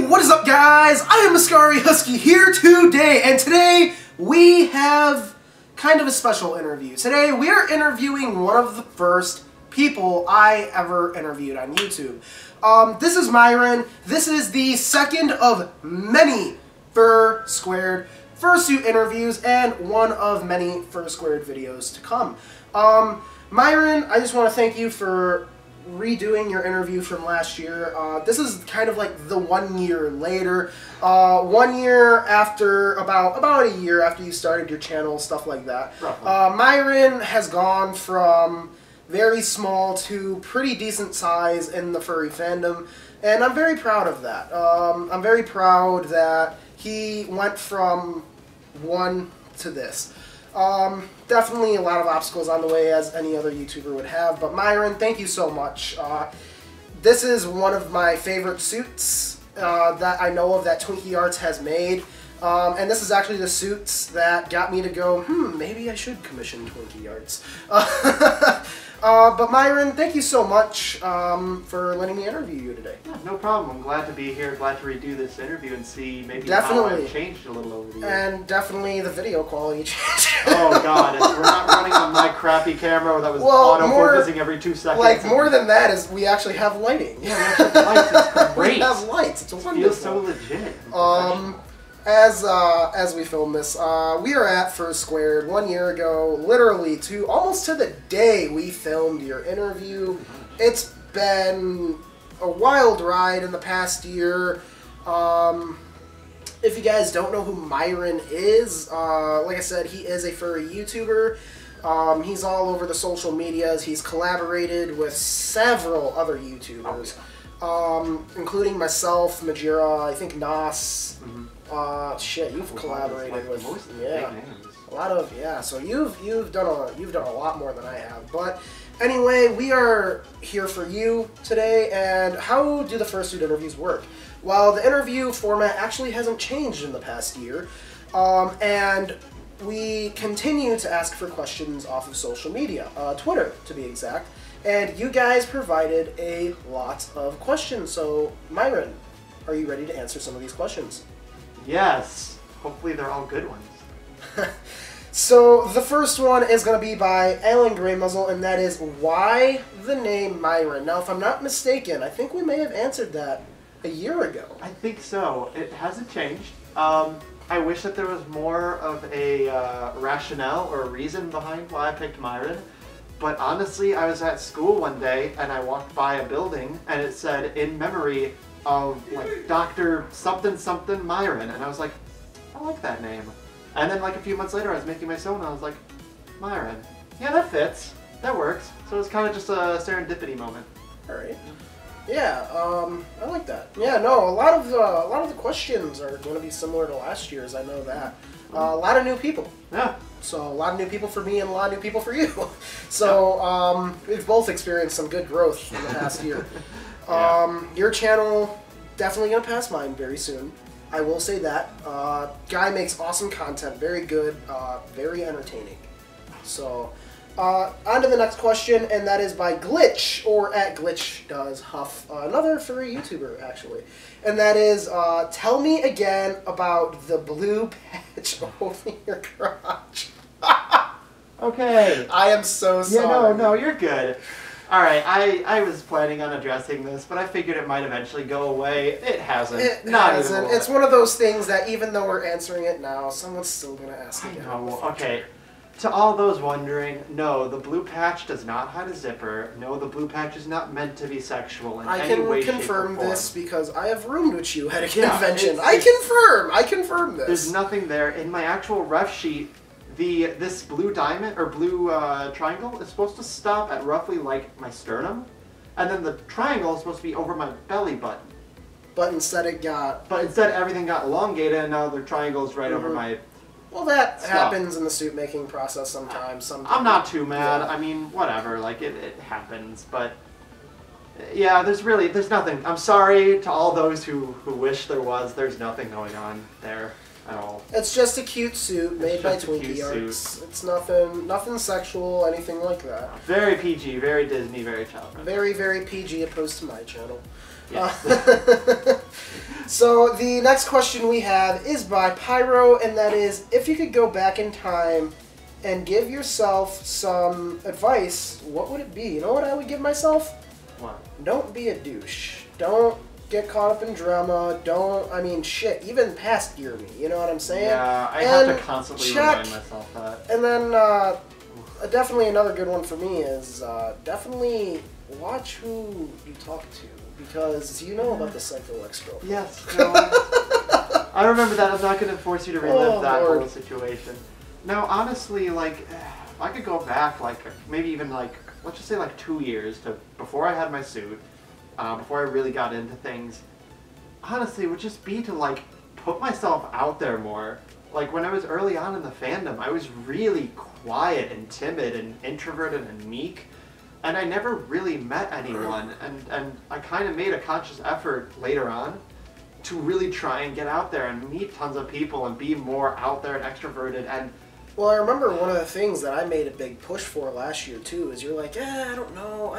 What is up, guys? I am Ascari Husky here today, and today we have kind of a special interview. Today we are interviewing one of the first people I ever interviewed on YouTube. This is Myron. This is the second of many Fursuit interviews and one of many Fursuit videos to come. Myron, I just want to thank you for redoing your interview from last year. This is kind of like the 1 year later. 1 year after, about a year after you started your channel, stuff like that. Myron has gone from very small to pretty decent size in the furry fandom, and I'm very proud of that. I'm very proud that he went from one to this. Definitely a lot of obstacles on the way, as any other YouTuber would have, but Myron, thank you so much. This is one of my favorite suits that I know of that Twinkie Arts has made, and this is actually the suits that got me to go, maybe I should commission Twinkie Arts. But Myron, thank you so much for letting me interview you today. Yeah, no problem. I'm glad to be here, glad to redo this interview and see maybe how I've changed a little over the years. And definitely the video quality changed. Oh god, we're not running on my crappy camera that was auto-focusing every 2 seconds. Like, more than that is we actually have lighting. Yeah, we actually have lights. It's great. We have lights. It's wonderful. It feels so legit. As we film this, we are at Fursuit 1 year ago, literally almost to the day we filmed your interview. It's been a wild ride in the past year. If you guys don't know who Myron is, like I said, he is a furry YouTuber. He's all over the social medias. He's collaborated with several other YouTubers, including myself, Majira, I think Nas. Shit, you've collaborated with a lot of so you've done a lot more than I have. But anyway, we are here for you today. And how do the Fursuit interviews work? Well, the interview format actually hasn't changed in the past year, and we continue to ask for questions off of social media, Twitter to be exact. And you guys provided a lot of questions. So Myron, are you ready to answer some of these questions? Yes. Hopefully they're all good ones. So the first one is going to be by Alan Greymuzzle, and that is, why the name Myron? Now, if I'm not mistaken, I think we may have answered that a year ago. I think so. It hasn't changed. I wish that there was more of a rationale or a reason behind why I picked Myron. But honestly, I was at school one day and I walked by a building and it said, in memory of like Dr. something something Myron, and I was like, I like that name. And then like a few months later I was making my own and I was like, Myron, yeah, that fits, that works. So it was kind of just a serendipity moment. Alright. Yeah, I like that. Yeah, no, a lot of the questions are going to be similar to last year's, I know that. A lot of new people. Yeah. So a lot of new people for me and a lot of new people for you. So we've both experienced some good growth in the past year. Your channel definitely gonna pass mine very soon. I will say that. Guy makes awesome content, very good, very entertaining. So on to the next question, and that is by Glitch, or at Glitch Does Huff, another furry YouTuber actually. And that is, tell me again about the blue patch over your crotch. Okay. I am so sorry. Yeah, no, you're good. Alright, I was planning on addressing this, but I figured it might eventually go away. It hasn't. It hasn't. It's one of those things that even though we're answering it now, someone's still going to ask again. Okay. To all those wondering, no, the blue patch does not hide a zipper. No, the blue patch is not meant to be sexual in any way, shape, or form. I can confirm this because I have roomed with you at a convention. I confirm this. There's nothing there. In my actual ref sheet, this blue diamond, or blue triangle, is supposed to stop at roughly like my sternum. And then the triangle is supposed to be over my belly button. But instead everything got elongated and now the triangle is right over my... Well, that happens in the suit making process sometimes. I'm not too mad. I mean, whatever. Like, it happens. But, yeah, there's nothing. I'm sorry to all those who wish there was. There's nothing going on there at all. It's just a cute suit made by Twinkie Arts. It's nothing sexual, anything like that. Very PG, very Disney, very child friendly. Very, very PG opposed to my channel. Yes. So the next question we have is by Pyro, and that is, if you could go back in time and give yourself some advice, what would it be? You know what I would give myself? What? Don't be a douche. Don't get caught up in drama. Shit, even past year me. You know what I'm saying? Yeah, I have to constantly remind myself that. And then definitely another good one for me is definitely watch who you talk to, because you know about the psycho ex-girlfriend. Yes. No, I remember that. I'm not going to force you to relive that whole situation. No, honestly, like, if I could go back, like, maybe even, like, let's just say, like, 2 years to before I had my suit, before I really got into things, honestly, it would just be to, like, put myself out there more. Like, when I was early on in the fandom, I was really quiet and timid and introverted and meek, and I never really met anyone, and I kind of made a conscious effort later on to really try and get out there and meet tons of people and be more out there and extroverted. And well, I remember one of the things that I made a big push for last year too is you're like, I don't know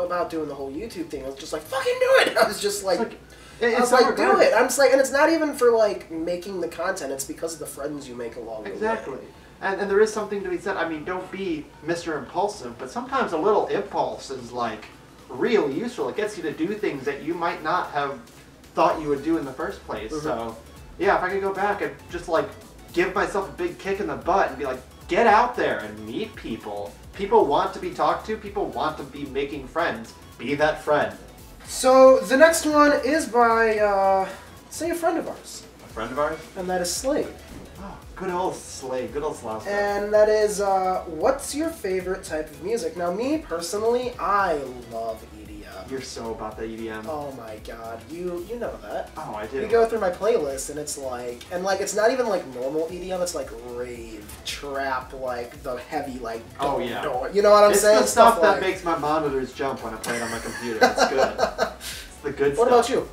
about doing the whole YouTube thing. I was just like, fucking do it. I was just like, do it. I'm just like, and it's not even for like making the content. It's because of the friends you make along the way. Exactly. And there is something to be said. I mean, don't be Mr. Impulsive, but sometimes a little impulse is like really useful. It gets you to do things that you might not have thought you would do in the first place. Mm-hmm. So, yeah, if I could go back and just like give myself a big kick in the butt and be like, get out there and meet people. People want to be talked to. People want to be making friends. Be that friend. So the next one is by, say, a friend of ours. A friend of ours? And that is Slade. Oh, good old Slade. Good old Slade. And that is, what's your favorite type of music? Now, me, personally, I love EDM. You're so about the EDM. Oh my god, you know that. Oh, I do. You go through my playlist and it's like, it's not even like normal EDM, it's like rave, trap, like the heavy, like, oh yeah. You know what I'm saying? It's the stuff that makes my monitors jump when I play it on my computer. It's good. It's the good stuff. What about you?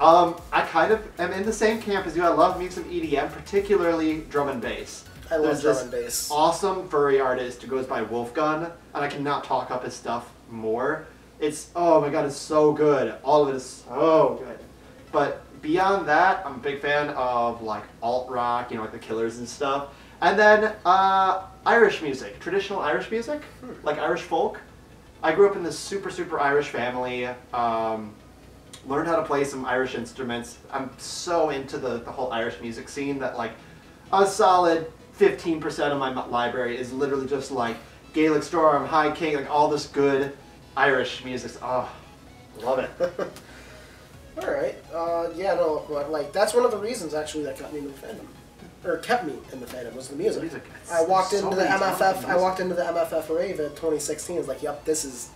I kind of am in the same camp as you. I love me some EDM, particularly drum and bass. I love drum and bass. Awesome furry artist who goes by Wolfgun, and I cannot talk up his stuff more. It's, oh my god, it's so good. All of it is so good. But beyond that, I'm a big fan of like alt rock, you know, like the Killers and stuff. And then Irish music, traditional Irish music, like Irish folk. I grew up in this super, super Irish family. Learned how to play some Irish instruments. I'm so into the whole Irish music scene that like a solid 15% of my library is literally just like Gaelic Storm, High King, like all this good Irish music. Oh, love it. Alright. Yeah, no, but like, that's one of the reasons actually that got me into the fandom. Or kept me in the fandom, was the music. I walked into the MFF rave in 2016. I was like, yep, this is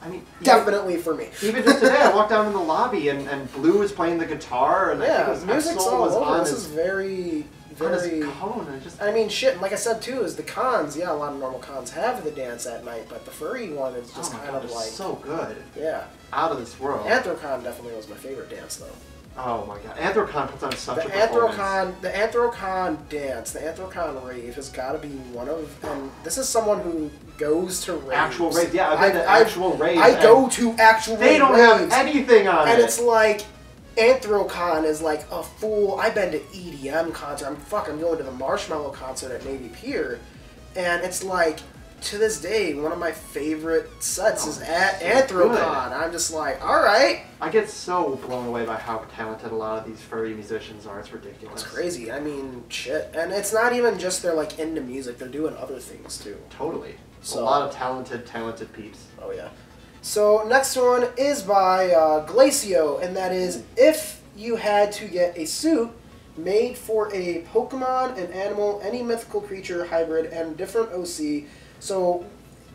definitely for me. Even just today, I walked down in the lobby and Blue was playing the guitar, and yeah, I think music's all over. This is very... I mean, shit, like I said too, is the cons, yeah, a lot of normal cons have the dance at night, but the furry one is just kind of like... so good. Yeah. Out of this world. Anthrocon definitely was my favorite dance, though. Oh my god. Anthrocon puts on such a performance. The Anthrocon dance, the Anthrocon rave has got to be one of... And this is someone who goes to raves. Actual raves, yeah, I've been to actual raves. I go to actual raves. They don't have anything on it. And it's like... Anthrocon is like a full... I've been to EDM concert. I'm fucking going to the Marshmallow concert at Navy Pier. And it's like, to this day, one of my favorite sets is at Anthrocon. I'm just like, alright. I get so blown away by how talented a lot of these furry musicians are. It's ridiculous. It's crazy. I mean, shit. And it's not even just they're like into music. They're doing other things too. Totally. So, a lot of talented peeps. Oh yeah. So, next one is by Glacio, and that is, if you had to get a suit made for a Pokemon, an animal, any mythical creature, hybrid, and different OC, so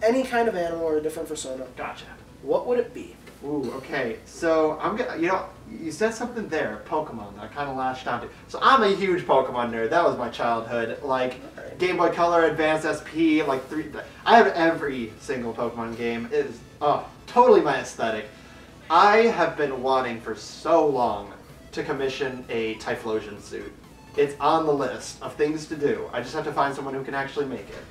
any kind of animal or a different persona. Gotcha. What would it be? Ooh, okay. So, I'm gonna, you know, you said something there, Pokemon, that I kind of latched onto. So, I'm a huge Pokemon nerd. That was my childhood. Like, Game Boy Color, Advanced SP, like, I have every single Pokemon game. It is, totally my aesthetic. I have been wanting for so long to commission a Typhlosion suit. It's on the list of things to do. I just have to find someone who can actually make it.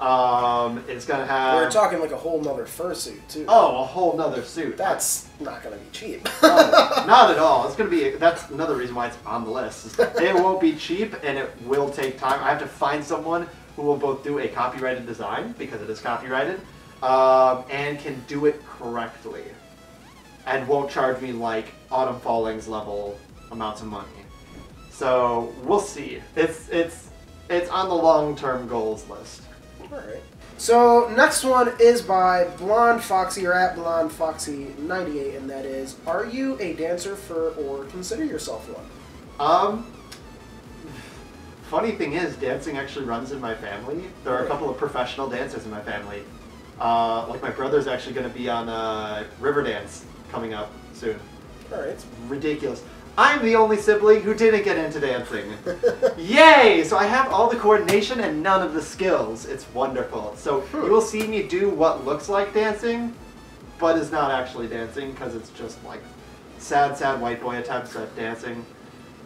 It's gonna have. We're talking like a whole nother fursuit too. Oh, a whole nother suit. That's not gonna be cheap. Oh, not at all. It's gonna be. That's another reason why it's on the list. It won't be cheap, and it will take time. I have to find someone who will both do a copyrighted design because it is copyrighted, and can do it correctly, and won't charge me like Autumn Fallings level amounts of money. So we'll see. It's on the long-term goals list. Alright. So, next one is by Blonde Foxy, or at Blonde Foxy 98, and that is, are you a dancer for, or consider yourself one? Funny thing is, dancing actually runs in my family. There are a couple of professional dancers in my family. Like my brother's actually going to be on Riverdance coming up soon. Alright. It's ridiculous. I'm the only sibling who didn't get into dancing. Yay! So I have all the coordination and none of the skills. It's wonderful. So you will see me do what looks like dancing, but is not actually dancing because it's just like sad white boy attempts at dancing.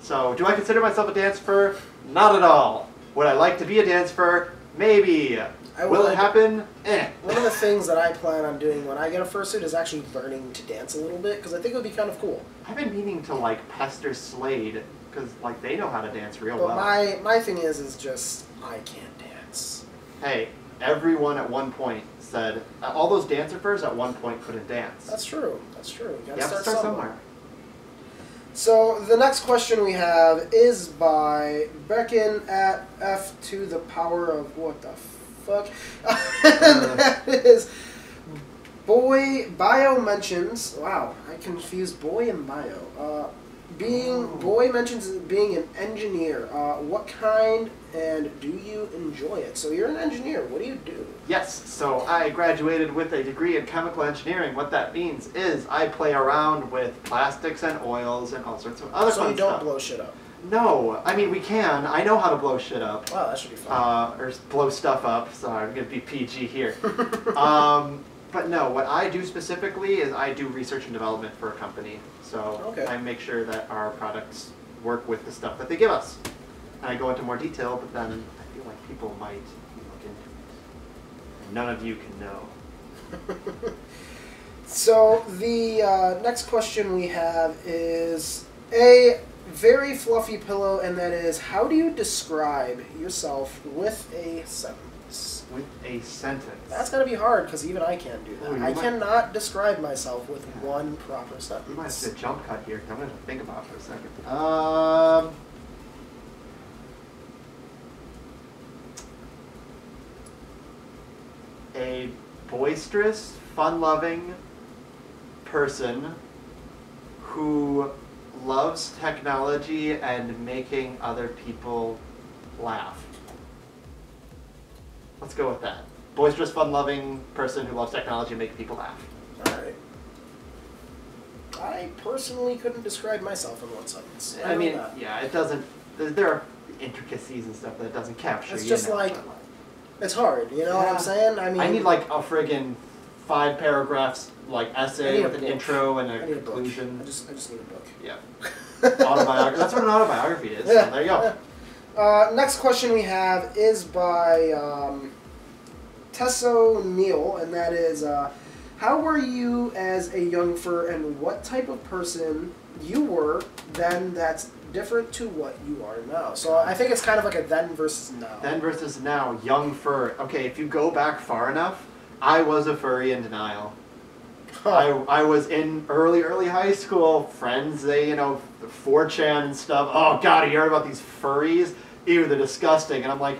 So do I consider myself a dancer? Not at all. Would I like to be a dancer? Maybe. Will it happen? Eh. One of the things that I plan on doing when I get a fursuit is actually learning to dance a little bit, because I think it would be kind of cool. I've been meaning to like pester Slade, because like they know how to dance real well. My thing is just, I can't dance. Hey, everyone at one point said, all those dancers at one point couldn't dance. That's true. That's true. You have to start somewhere. So the next question we have is by Becken at F to the power of what the fuck? And that is Boy Bio mentions. Wow, I confused boy and bio. Boy mentions being an engineer. What kind, and do you enjoy it? So you're an engineer. What do you do? Yes. So I graduated with a degree in chemical engineering. What that means is I play around with plastics and oils and all sorts of other fun stuff. So you don't blow shit up. No, I mean we can. I know how to blow shit up. Wow, that should be fun. Or blow stuff up. Sorry, I'm gonna be PG here. But no, what I do specifically is I do research and development for a company. So I make sure that our products work with the stuff that they give us. And I go into more detail, but then I feel like people might look into it. And none of you can know. So the next question we have is a very fluffy pillow, and that is, how do you describe yourself with a sentence? With a sentence. That's gotta be hard, because even I can't do that. Ooh, I cannot describe myself with one proper sentence. You might have to jump cut here. I'm going to think about it for a second. A boisterous, fun-loving person who loves technology and making other people laugh. Let's go with that. Boisterous, fun-loving person who loves technology and making people laugh. Alright. I personally couldn't describe myself in one sentence. I mean, yeah, it doesn't... There are intricacies and stuff that it doesn't capture. It's just like... It's hard, you know what I'm saying? I mean... I need like a friggin' 5 paragraphs like essay with an intro and a conclusion. I just need a book. Yeah. Autobiography. That's what an autobiography is. Yeah. So there you go. Next question we have is by Tesso Neal, and that is, how were you as a young fur, and what type of person you were then that's different to what you are now? So I think it's kind of like a then versus now. Then versus now, young fur. Okay, if you go back far enough, I was a furry in denial. I was in early high school. Friends, they, 4chan and stuff. Oh God, you heard about these furries? Ew, they're disgusting. And I'm like,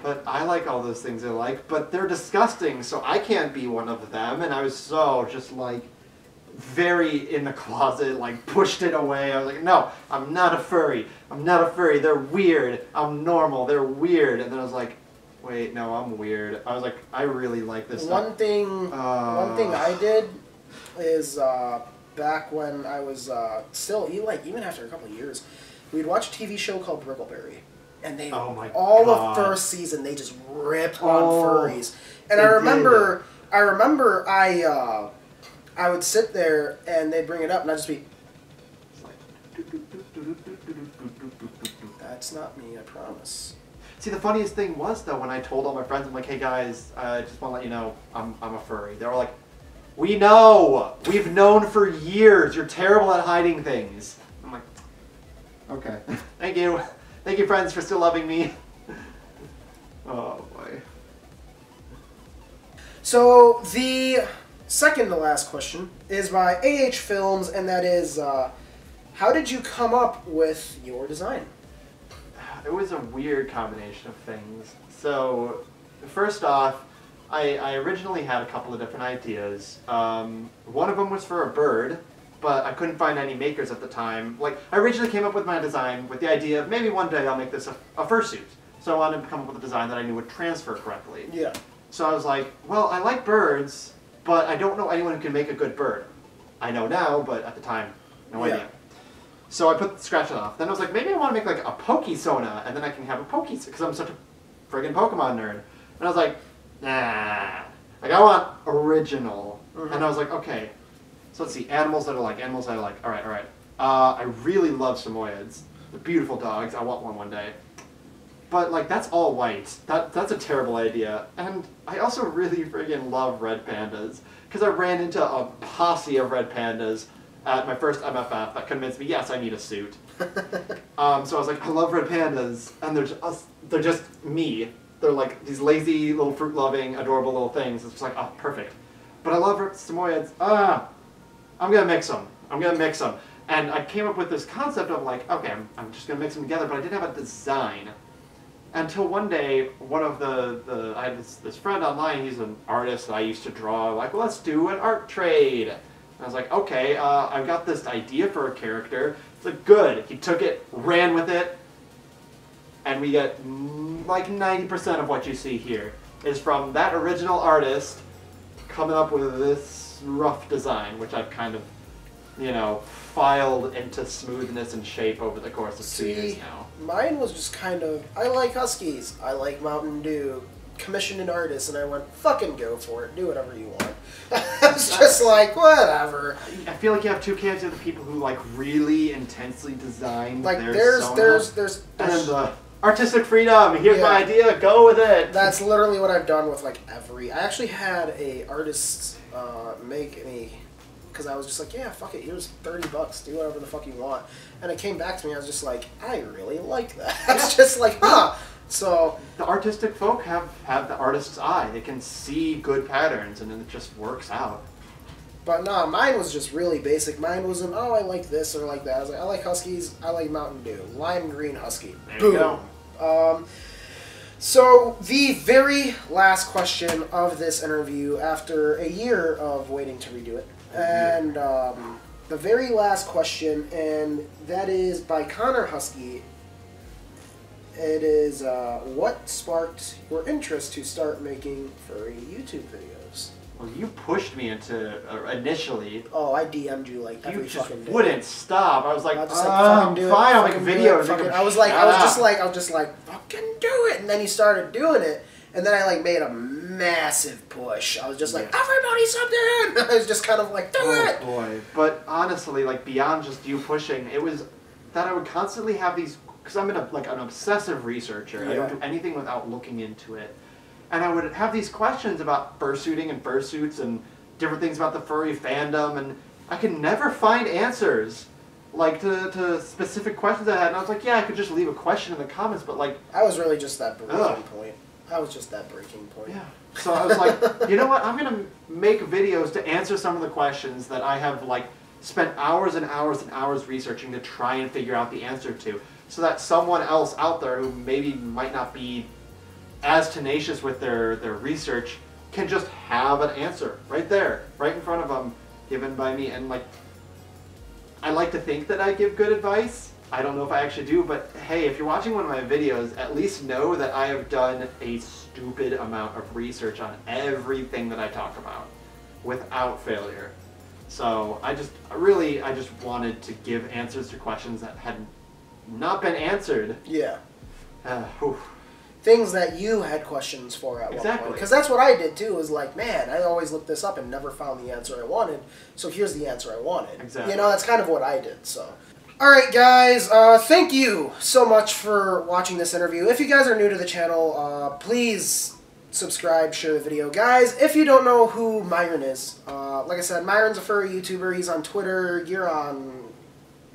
but I like all those things I like, but they're disgusting, so I can't be one of them. And I was so just like very in the closet, like pushed it away. I was like, no, I'm not a furry. I'm not a furry. They're weird. I'm normal. They're weird. And then I was like, wait, no, I'm weird. I was like, I really like this stuff. One thing I did is back when I was still, even after a couple of years, we'd watch a TV show called Brickleberry. And they, the first season, they just ripped on furries. And I remember I would sit there and they'd bring it up and I'd just be, that's not me, I promise. See, the funniest thing was, though, when I told all my friends, I'm like, hey guys, I just want to let you know I'm a furry. They were like, we know! We've known for years. You're terrible at hiding things. I'm like, okay. Thank you. Thank you, friends, for still loving me. Oh, boy. So, the second to last question is by AH Films, and that is, how did you come up with your design? It was a weird combination of things. So, first off, I originally had a couple of different ideas. One of them was for a bird, but I couldn't find any makers at the time. Like, I originally came up with my design with the idea of maybe one day I'll make this a fursuit. So I wanted to come up with a design that I knew would transfer correctly. Yeah. So I was like, well, I like birds, but I don't know anyone who can make a good bird. I know now, but at the time, no idea. So I scratched it off. Then I was like, maybe I want to make like a Pokesona, and then I can have a Pokesona, because I'm such a friggin' Pokemon nerd. And I was like, nah. Like, I want original. And I was like, okay. So let's see, animals that I like. All right. I really love Samoyeds. They're beautiful dogs. I want one day. But, like, that's all white. That's a terrible idea. And I also really friggin' love red pandas. Because I ran into a posse of red pandas at my first MFF that convinced me, yes, I need a suit. So I was like, I love red pandas, and they're just me. They're like these lazy, little fruit-loving, adorable little things. It's just like, oh, perfect. But I love Samoyeds. I'm gonna mix them. And I came up with this concept of like, okay, I'm just gonna mix them together, but I didn't have a design. Until one day, one of I had this friend online, he's an artist that I used to draw, like, well, let's do an art trade. And I was like, okay, I've got this idea for a character. It's like, good. He took it, ran with it, and we get like 90% of what you see here is from that original artist coming up with this rough design, which I've kind of, you know, filed into smoothness and shape over the course of 2 years now. Mine was just kind of, I like Huskies, I like Mountain Dew, commissioned an artist, and I went, fucking go for it, do whatever you want. It's just like, whatever. I feel like you have two camps of the people who like really intensely design like their there's and artistic freedom, here's my idea, go with it. That's literally what I've done with like I actually had a artist make me, because I was just like, yeah, fuck it, here's $30, do whatever the fuck you want. And it came back to me, I was just like, I really like that. I was just like, huh. So the artistic folk have the artist's eye. They can see good patterns, and then it just works out. But no, mine was just really basic. Mine wasn't, oh, I like this or like that. I was like, I like Huskies, I like Mountain Dew. Lime green Husky. There you go. So the very last question of this interview, after a year of waiting to redo it, and the very last question, and that is by Connor Husky. It is, what sparked your interest to start making furry YouTube videos? Well, you pushed me into, initially. Oh, I DM'd you like every fucking day. You just wouldn't stop. I was like, fucking do it. Fine, I'll make a video. I was just like, fucking do it. And then he started doing it. And then I like made a massive push. I was just like, everybody something! I was just kind of like, do it! Oh boy. But honestly, like beyond just you pushing, it was that I would constantly have these, because I'm like an obsessive researcher. I don't do anything without looking into it. And I would have these questions about fursuiting and fursuits and different things about the furry fandom, and I could never find answers, like, to specific questions I had. And I was like, yeah, I could just leave a question in the comments, but like... I was really just that breaking point. Yeah. So I was like, you know what, I'm going to make videos to answer some of the questions that I have, like, spent hours and hours and hours researching to try and figure out the answer to, so that someone else out there who maybe might not be as tenacious with their research can just have an answer right there, right in front of them, given by me. And like, I like to think that I give good advice. I don't know if I actually do, but hey, if you're watching one of my videos, at least know that I have done a stupid amount of research on everything that I talk about, without failure. So I just wanted to give answers to questions that had not been answered. Yeah. Things that you had questions for at one point. Because that's what I did too, was like, man, I always looked this up and never found the answer I wanted, so here's the answer I wanted. Exactly. You know, that's kind of what I did, so. Alright guys, thank you so much for watching this interview. If you guys are new to the channel, please subscribe, share the video. Guys, if you don't know who Myron is, like I said, Myron's a furry YouTuber. He's on Twitter. You're on...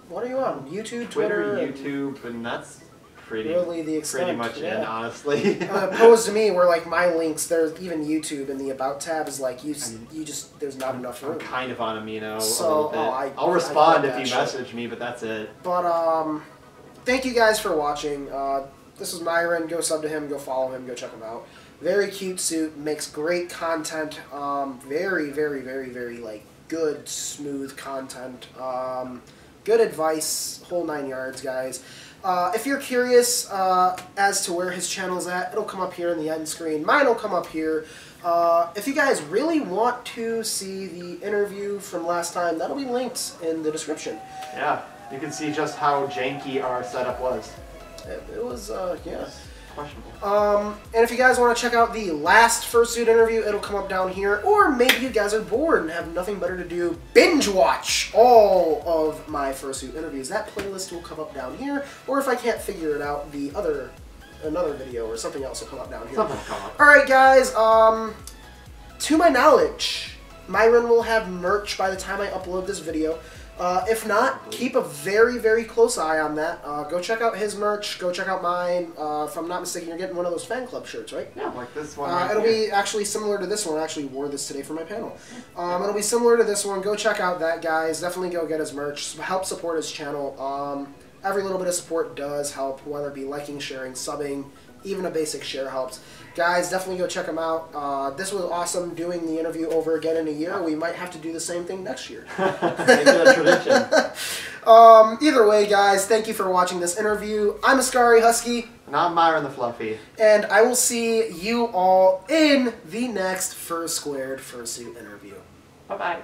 What are you on? YouTube, Twitter? YouTube, and that's really the extent, pretty much it, honestly. Opposed to me, where like my links, there's even YouTube in the About tab is like, you just, there's not enough room. I'm kind of on Amino so, a little bit. I'll respond if you message me, but that's it. But, thank you guys for watching. This is Myron. Go sub to him, go follow him, go check him out. Very cute suit, makes great content. Very, very, very, very, like, good, smooth content. Good advice, whole 9 yards, guys. If you're curious as to where his channel's at, it'll come up here in the end screen. Mine will come up here. If you guys really want to see the interview from last time, that'll be linked in the description. Yeah, you can see just how janky our setup was. It was, yeah. Questionable. And if you guys want to check out the last Fursuit interview, it'll come up down here. Or maybe you guys are bored and have nothing better to do, binge watch all of my Fursuit interviews. That playlist will come up down here. Or if I can't figure it out, another video or something else will come up down here. Something will come up. Alright guys, to my knowledge, Myron will have merch by the time I upload this video. If not, keep a very, very close eye on that. Go check out his merch. Go check out mine. If I'm not mistaken, you're getting one of those fan club shirts, right? Yeah, like this one. It'll be actually similar to this one. I actually wore this today for my panel. It'll be similar to this one. Go check out that, guys. Definitely go get his merch. Help support his channel. Every little bit of support does help, whether it be liking, sharing, subbing, even a basic share helps. Guys, definitely go check him out. This was awesome doing the interview over again in a year. We might have to do the same thing next year. Make it a tradition. Either way, guys, thank you for watching this interview. I'm Ascari Husky. And I'm Myron the Fluffy. And I will see you all in the next Fur Squared Fursuit interview. Bye-bye.